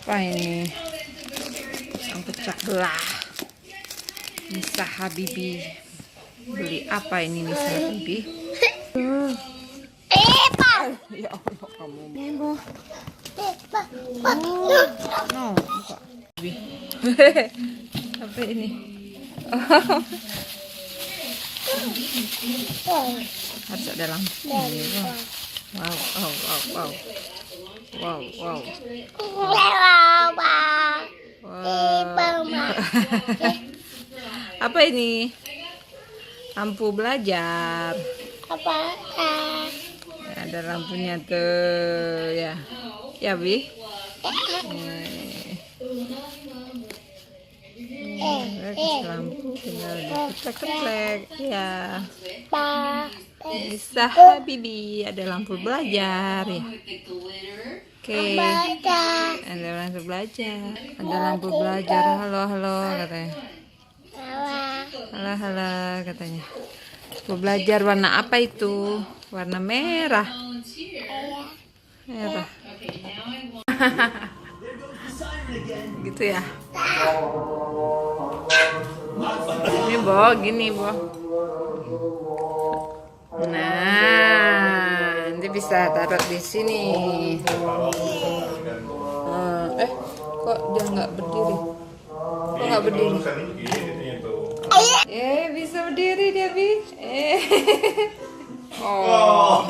Apa ini? Yang pecah belah. Nisa Habibi. Beli apa ini Nisa Habibi? Ya Allah kamu. No, buka. Apa ini? Harus ada lampu. Wow, wow, wow, wow. Wow, wow. Apa ini? Lampu belajar. Ada lampunya tuh ya. Ya, Bi. Lampu tinggal diketek-ketek ya. Nisa Habibi, ada lampu belajar ya. Oke. Ada lampu belajar. Ada lampu belajar. Halo, halo katanya. Halo, halo katanya. Lampu belajar warna apa itu? Warna merah. Merah. Gitu ya. Ini Bo, gini Bo. Nah, nanti bisa taruh di sini. Kok dia nggak berdiri? Kok nggak berdiri? Bisa berdiri dia, Bi. Oh.